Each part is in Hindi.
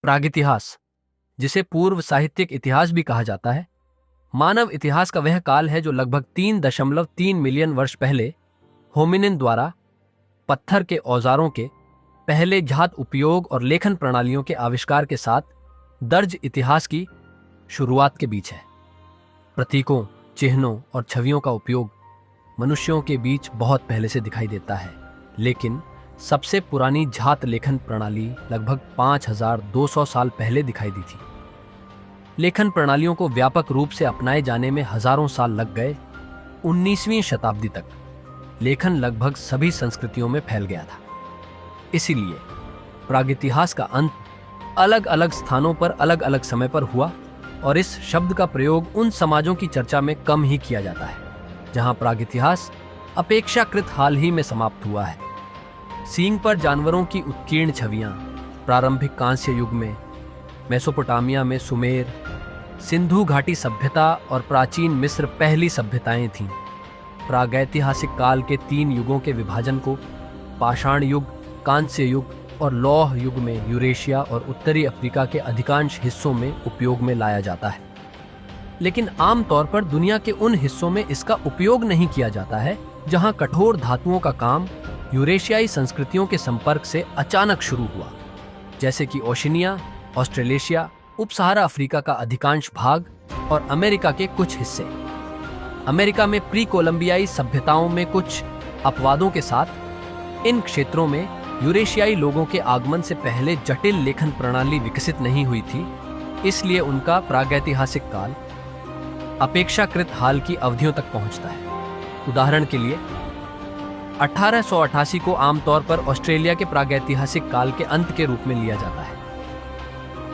प्रागितिहास, जिसे पूर्व साहित्यिक इतिहास भी कहा जाता है, मानव इतिहास का वह काल है जो लगभग 3.3 मिलियन वर्ष पहले होमिनिन द्वारा पत्थर के औजारों के पहले जात उपयोग और लेखन प्रणालियों के आविष्कार के साथ दर्ज इतिहास की शुरुआत के बीच है। प्रतीकों, चिन्हों और छवियों का उपयोग मनुष्यों के बीच बहुत पहले से दिखाई देता है, लेकिन सबसे पुरानी जात लेखन प्रणाली लगभग 5200 साल पहले दिखाई दी थी। लेखन प्रणालियों को व्यापक रूप से अपनाए जाने में हजारों साल लग गए। 19वीं शताब्दी तक लेखन लगभग सभी संस्कृतियों में फैल गया था। इसीलिए प्रागितिहास का अंत अलग अलग स्थानों पर अलग अलग समय पर हुआ और इस शब्द का प्रयोग उन समाजों की चर्चा में कम ही किया जाता है जहां प्रागितिहास अपेक्षाकृत हाल ही में समाप्त हुआ है। सींग पर जानवरों की उत्कीर्ण छवियां प्रारंभिक कांस्य युग में मेसोपोटामिया में सुमेर, सिंधु घाटी सभ्यता और प्राचीन मिस्र पहली सभ्यताएं थीं। प्रागैतिहासिक काल के 3 युगों के विभाजन को पाषाण युग, कांस्य युग और लौह युग में यूरेशिया और उत्तरी अफ्रीका के अधिकांश हिस्सों में उपयोग में लाया जाता है, लेकिन आमतौर पर दुनिया के उन हिस्सों में इसका उपयोग नहीं किया जाता है जहां कठोर धातुओं का काम यूरेशियाई संस्कृतियों के संपर्क से अचानक शुरू हुआ, जैसे कि ओशिनिया, ऑस्ट्रेलेशिया, उप सहारा अफ्रीका का अधिकांश भाग और अमेरिका के कुछ हिस्से। अमेरिका में प्री कोलंबियाई सभ्यताओं में कुछ अपवादों के साथ इन क्षेत्रों में यूरेशियाई लोगों के आगमन से पहले जटिल लेखन प्रणाली विकसित नहीं हुई थी, इसलिए उनका प्रागैतिहासिक काल अपेक्षाकृत हाल की अवधियों तक पहुंचता है। उदाहरण के लिए 1888 को आमतौर पर ऑस्ट्रेलिया के प्रागैतिहासिक काल के अंत के रूप में लिया जाता है।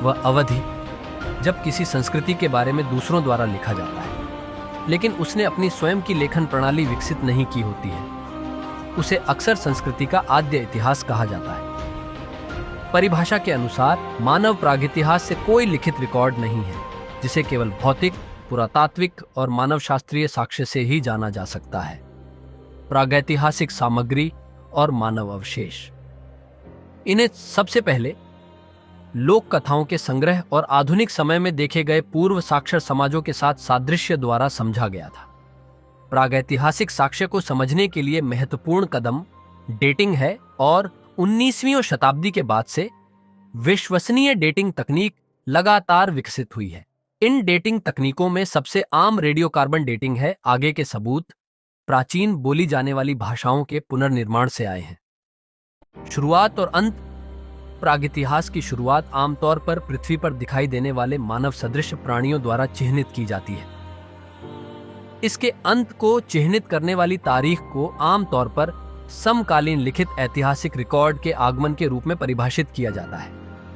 वह अवधि जब किसी संस्कृति के बारे में दूसरों द्वारा लिखा जाता है, लेकिन उसने अपनी स्वयं की लेखन प्रणाली विकसित नहीं की होती है, उसे अक्सर संस्कृति का आद्य इतिहास कहा जाता है। परिभाषा के अनुसार मानव प्रागितिहास से कोई लिखित रिकॉर्ड नहीं है, जिसे केवल भौतिक, पुरातात्विक और मानवशास्त्रीय साक्ष्य से ही जाना जा सकता है। प्रागैतिहासिक सामग्री और मानव अवशेष, इन्हें सबसे पहले लोक कथाओं के संग्रह और आधुनिक समय में देखे गए पूर्व साक्षर समाजों के साथ सादृश्य द्वारा समझा गया था। प्रागैतिहासिक साक्ष्य को समझने के लिए महत्वपूर्ण कदम डेटिंग है और 19वीं शताब्दी के बाद से विश्वसनीय डेटिंग तकनीक लगातार विकसित हुई है। इन डेटिंग तकनीकों में सबसे आम रेडियोकार्बन डेटिंग है। आगे के सबूत प्राचीन बोली जाने वाली भाषाओं के पुनर्निर्माण से आए हैं। शुरुआत और अंत, प्रागितिहास की शुरुआत आमतौर पर पृथ्वी पर दिखाई देने वाले मानव सदृश प्राणियों द्वारा चिह्नित की जाती है। इसके अंत को चिह्नित करने वाली तारीख को आमतौर पर समकालीन लिखित ऐतिहासिक रिकॉर्ड के आगमन के रूप में परिभाषित किया जाता है।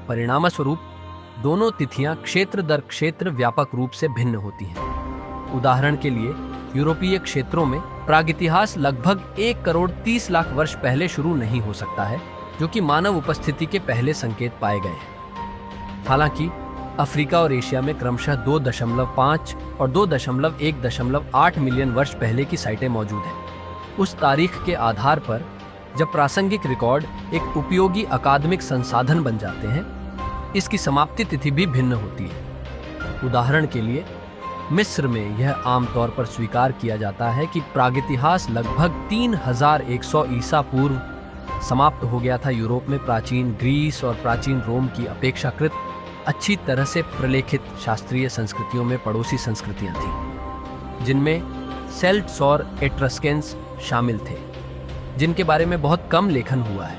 परिणामस्वरूप दोनों तिथियां क्षेत्र दर क्षेत्र व्यापक रूप से भिन्न होती हैं। उदाहरण के लिए यूरोपीय क्षेत्रों में प्रागितिहास लगभग 1,30,00,000 वर्ष पहले शुरू नहीं हो सकता है, जो कि मानव उपस्थिति के पहले संकेत पाए गए हैं। हालांकि अफ्रीका और एशिया में क्रमशः 2.5 और 2.1.8 मिलियन वर्ष पहले की साइटें मौजूद हैं। उस तारीख के आधार पर जब प्रासंगिक रिकॉर्ड एक उपयोगी अकादमिक संसाधन बन जाते हैं, इसकी समाप्ति तिथि भी भिन्न होती है। उदाहरण के लिए मिस्र में यह आमतौर पर स्वीकार किया जाता है कि प्रागितिहास लगभग 3100 ईसा पूर्व समाप्त हो गया था। यूरोप में प्राचीन ग्रीस और प्राचीन रोम की अपेक्षाकृत अच्छी तरह से प्रलेखित शास्त्रीय संस्कृतियों में पड़ोसी संस्कृतियां थीं, जिनमें सेल्ट्स और एट्रस्केंस शामिल थे, जिनके बारे में बहुत कम लेखन हुआ है।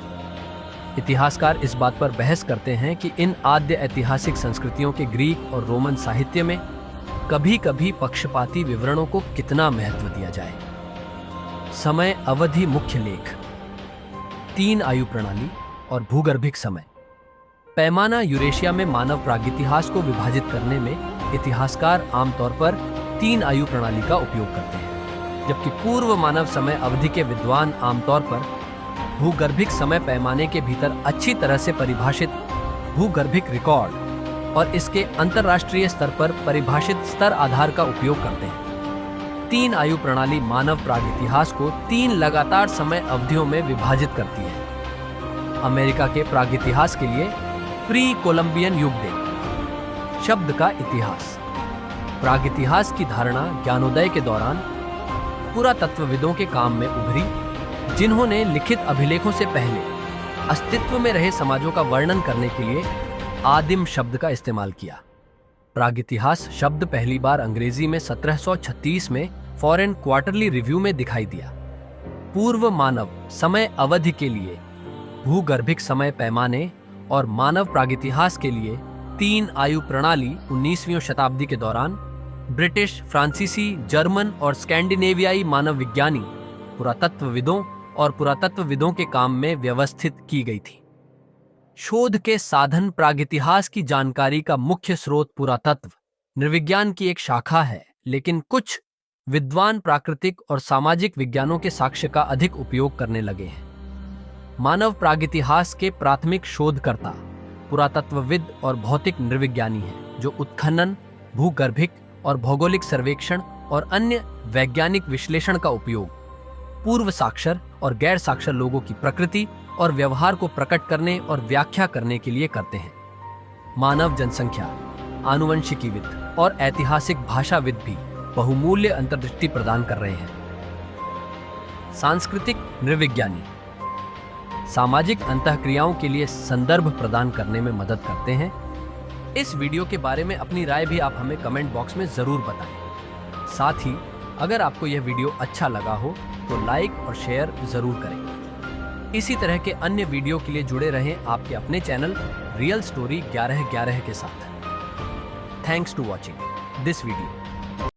इतिहासकार इस बात पर बहस करते हैं कि इन आद्य ऐतिहासिक संस्कृतियों के ग्रीक और रोमन साहित्य में कभी-कभी पक्षपाती विवरणों को कितना महत्व दिया जाए। समय अवधि मुख्य लेख, 3 आयु प्रणाली और भूगर्भिक समय। पैमाना यूरेशिया में मानव प्रागितिहास को विभाजित करने में इतिहासकार आमतौर पर 3 आयु प्रणाली का उपयोग करते हैं, जबकि पूर्व मानव समय अवधि के विद्वान आमतौर पर भूगर्भिक समय पैमाने के भीतर अच्छी तरह से परिभाषित भूगर्भिक रिकॉर्ड और इसके अंतरराष्ट्रीय स्तर पर परिभाषित स्तर आधार का उपयोग करते हैं। 3 आयु प्रणाली मानव प्रागितिहास को 3 लगातार समय अवधियों में विभाजित करती है। अमेरिका के प्रागितिहास के लिए प्री कोलंबियन युग देखा। शब्द का इतिहास। प्रागैतिहास की धारणा ज्ञानोदय के दौरान पुरातत्वविदों के काम में उभरी, जिन्होंने लिखित अभिलेखों से पहले अस्तित्व में रहे समाजों का वर्णन करने के लिए आदिम शब्द का इस्तेमाल किया। प्रागैतिहास शब्द पहली बार अंग्रेजी में 1736 में फॉरेन क्वार्टरली रिव्यू में दिखाई दिया। पूर्व मानव समय अवधि के लिए भूगर्भिक समय पैमाने और मानव प्रागैतिहास के लिए 3 आयु प्रणाली 19वीं शताब्दी के दौरान ब्रिटिश, फ्रांसीसी, जर्मन और स्कैंडिनेवियाई मानव विज्ञानी, पुरातत्वविदों और पुरातत्वविदों के काम में व्यवस्थित की गई थी। शोध के साधन। प्रागैतिहास की जानकारी का मुख्य स्रोत पुरातत्व नृविज्ञान की एक शाखा है, लेकिन कुछ विद्वान प्राकृतिक और सामाजिक विज्ञानों के साक्ष्य का अधिक उपयोग करने लगे हैं। मानव प्रागैतिहास के प्राथमिक शोधकर्ता पुरातत्वविद और भौतिक नृविज्ञानी हैं, जो उत्खनन, भूगर्भिक और भौगोलिक सर्वेक्षण और अन्य वैज्ञानिक विश्लेषण का उपयोग पूर्व साक्षर और गैर साक्षर लोगों की प्रकृति और व्यवहार को प्रकट करने और व्याख्या करने के लिए करते हैं। मानव जनसंख्या, आनुवंशिकीविद और ऐतिहासिक भाषाविद भी बहुमूल्य अंतर्दृष्टि प्रदान कर रहे हैं। सांस्कृतिक नृविज्ञानी सामाजिक अंतःक्रियाओं के लिए संदर्भ प्रदान करने में मदद करते हैं। इस वीडियो के बारे में अपनी राय भी आप हमें कमेंट बॉक्स में जरूर बताएं। साथ ही अगर आपको यह वीडियो अच्छा लगा हो तो लाइक और शेयर जरूर करें। इसी तरह के अन्य वीडियो के लिए जुड़े रहें आपके अपने चैनल रियल स्टोरी 1111 के साथ। Thanks to watching this video.